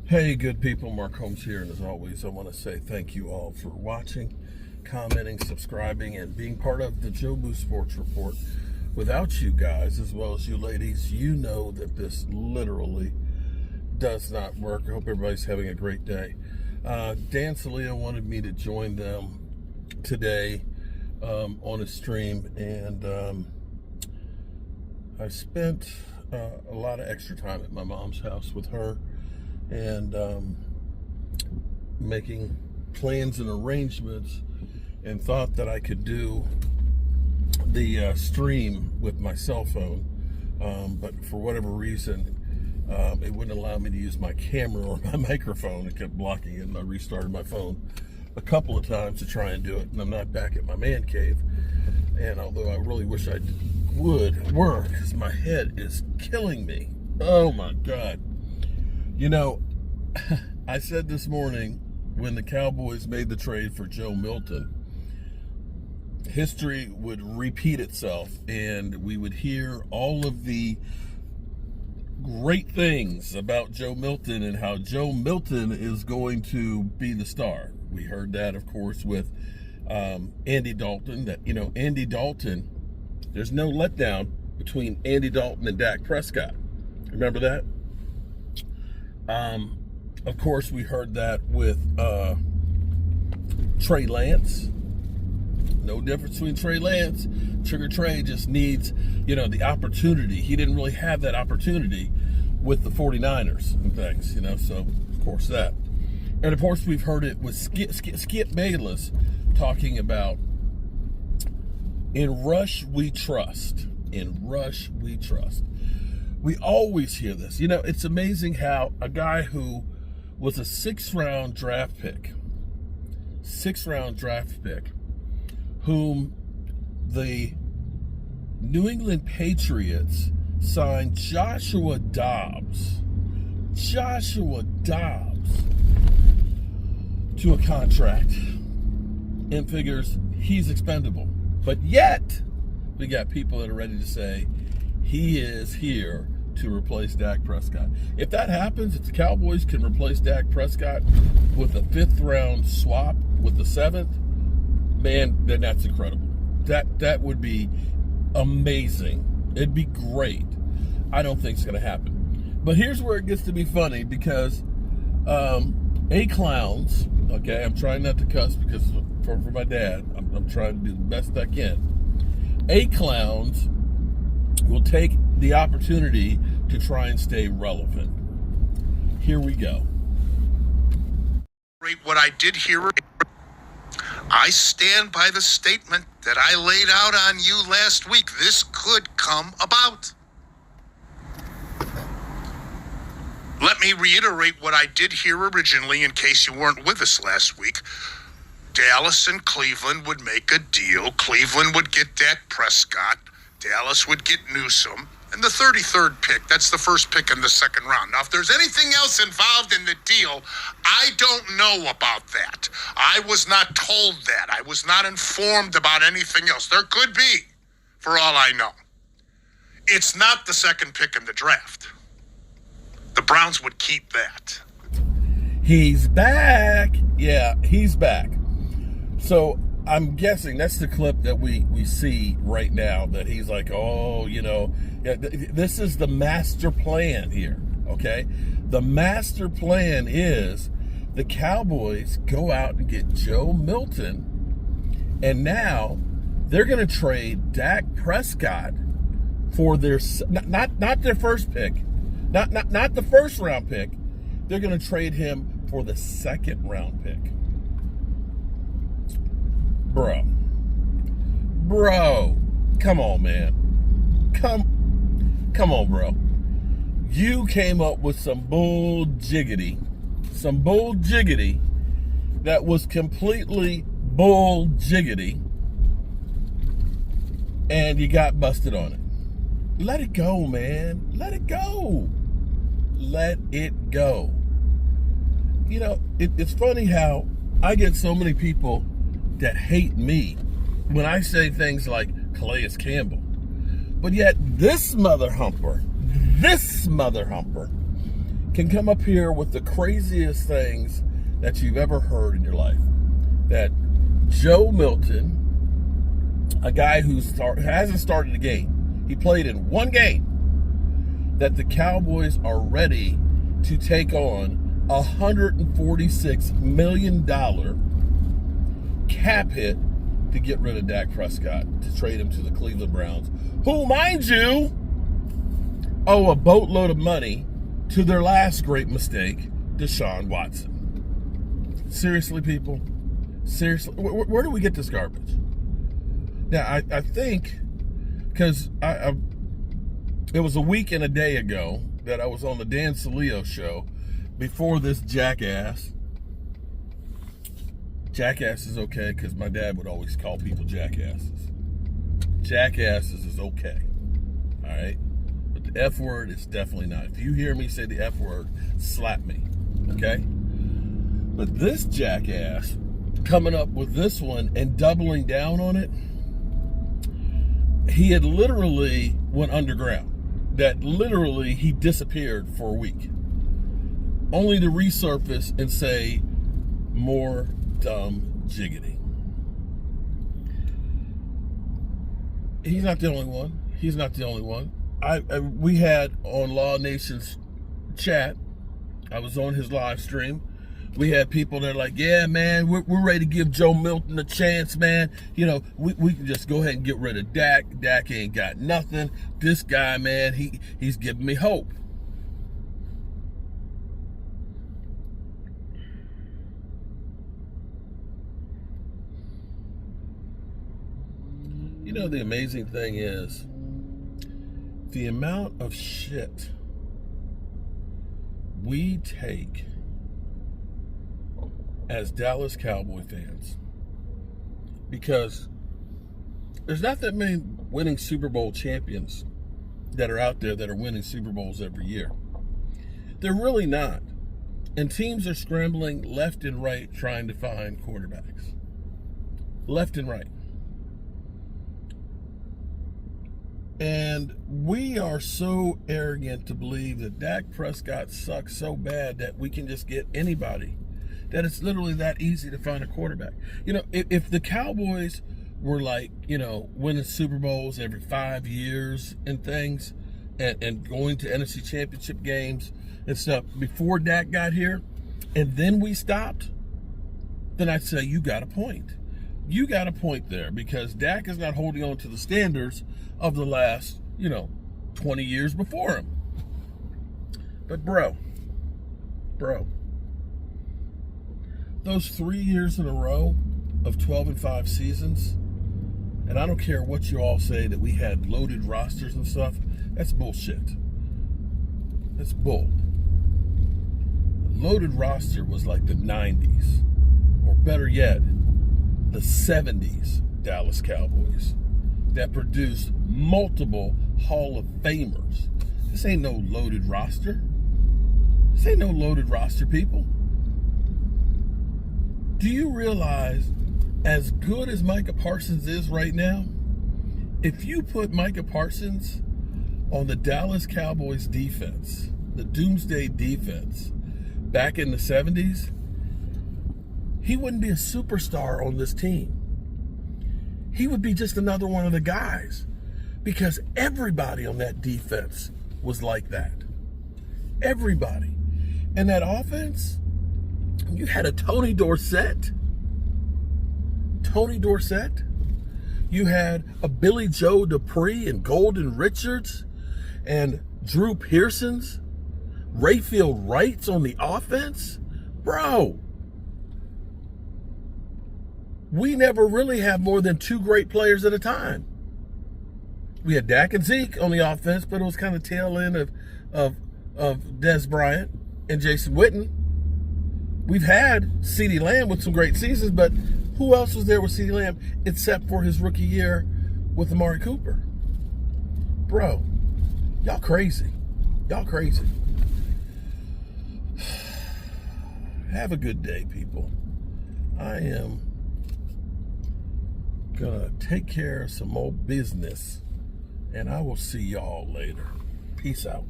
Hey, good people, Mark Holmes here, and as always, I want to say thank you all for watching, commenting, subscribing, and being part of the Joe Boo Sports Report. Without you guys, as well as you ladies, you know that this literally does not work. I hope everybody's having a great day. Dan Saleo wanted me to join them today on a stream, and I spent a lot of extra time at my mom's house with her, and making plans and arrangements, and thought that I could do the stream with my cell phone, but for whatever reason it wouldn't allow me to use my camera or my microphone. It kept blocking it, and I restarted my phone a couple of times to try and do it, and I'm not back at my man cave. And although I really wish I would work, because my head is killing me. Oh my God. You know, I said this morning when the Cowboys made the trade for Joe Milton, history would repeat itself, and we would hear all of the great things about Joe Milton and how Joe Milton is going to be the star. We heard that, of course, with Andy Dalton, that, you know, Andy Dalton, there's no letdown between Andy Dalton and Dak Prescott. Remember that? Of course, we heard that with Trey Lance. No difference between Trey Lance. Sugar Trey just needs, you know, the opportunity. He didn't really have that opportunity with the 49ers and things, you know, so of course that. And of course, we've heard it with Skip Bayless talking about, in Rush we trust. In Rush we trust. We always hear this. You know, it's amazing how a guy who was a sixth-round draft pick, whom the New England Patriots signed Joshua Dobbs to a contract and figures he's expendable. But yet, we got people that are ready to say he is here to replace Dak Prescott. If that happens, if the Cowboys can replace Dak Prescott with a fifth-round swap with the seventh, man, then that's incredible. That would be amazing. It'd be great. I don't think it's going to happen. But here's where it gets to be funny, because clowns, okay, I'm trying not to cuss because for my dad, I'm trying to do the best I can. Clowns will take the opportunity to try and stay relevant. Here we go. What I did hear, I stand by the statement that I laid out on you last week. This could come about. Let me reiterate what I did hear originally in case you weren't with us last week. Dallas and Cleveland would make a deal. Cleveland would get Dak Prescott. Dallas would get Newsom. And the 33rd pick, that's the first pick in the second round. Now, if there's anything else involved in the deal, I don't know about that. I was not told that. I was not informed about anything else. There could be, for all I know. It's not the second pick in the draft. The Browns would keep that. He's back. Yeah, he's back. So I'm guessing that's the clip that we see right now, that he's like, oh, you know, this is the master plan here, okay? The master plan is the Cowboys go out and get Joe Milton, and now they're going to trade Dak Prescott for their, not their first pick, not the first round pick. They're going to trade him for the second round pick. Bro, come on, man. Come on, bro. You came up with some bull jiggity that was completely bull jiggity, and you got busted on it. Let it go, man. Let it go. You know, it's funny how I get so many people that hate me when I say things like Calais Campbell. But yet this mother humper can come up here with the craziest things that you've ever heard in your life. That Joe Milton, a guy who hasn't started a game, he played in one game, that the Cowboys are ready to take on a $146 million cap hit to get rid of Dak Prescott, to trade him to the Cleveland Browns, who, mind you, owe a boatload of money to their last great mistake, Deshaun Watson. Seriously, people? Seriously? Where do we get this garbage? Now, I think, because it was a week and a day ago that I was on the Dan Salio show before this jackass. Jackass is okay, because my dad would always call people jackasses. Jackasses is okay. All right? But the F word is definitely not. If you hear me say the F word, slap me. Okay? But this jackass coming up with this one and doubling down on it, he had literally went underground. That literally he disappeared for a week, only to resurface and say more dumb jiggity. He's not the only one. He's not the only one. We had on Law Nation's chat, I was on his live stream, we had people that are like, yeah, man, we're ready to give Joe Milton a chance, man. You know, we can just go ahead and get rid of Dak. Dak ain't got nothing. This guy, man, he's giving me hope. You know, the amazing thing is the amount of shit we take as Dallas Cowboy fans, because there's not that many winning Super Bowl champions that are out there that are winning Super Bowls every year. They're really not. And teams are scrambling left and right trying to find quarterbacks. Left and right. And we are so arrogant to believe that Dak Prescott sucks so bad that we can just get anybody. That it's literally that easy to find a quarterback. You know, if the Cowboys were like, you know, winning Super Bowls every 5 years and things, and going to NFC Championship games and stuff before Dak got here, and then we stopped, then I'd say you got a point. You got a point there, because Dak is not holding on to the standards of the last, 20 years before him. But bro, those 3 years in a row of 12-5 seasons, and I don't care what you all say that we had loaded rosters and stuff, that's bullshit. That's bull. The loaded roster was like the 90s, or better yet, the 70s Dallas Cowboys that produced multiple Hall of Famers. This ain't no loaded roster. This ain't no loaded roster, people. Do you realize, as good as Micah Parsons is right now, if you put Micah Parsons on the Dallas Cowboys defense, the Doomsday defense, back in the 70s, he wouldn't be a superstar on this team. He would be just another one of the guys, because everybody on that defense was like that. Everybody. And that offense, you had a Tony Dorsett. You had a Billy Joe Dupree and Golden Richards and Drew Pearsons, Rayfield Wrights on the offense. Bro, we never really have more than two great players at a time. We had Dak and Zeke on the offense, but it was kind of tail end of Des Bryant and Jason Witten. We've had CeeDee Lamb with some great seasons, but who else was there with CeeDee Lamb except for his rookie year with Amari Cooper? Bro, y'all crazy. Y'all crazy. Have a good day, people. I am gonna take care of some more business, and I will see y'all later. Peace out.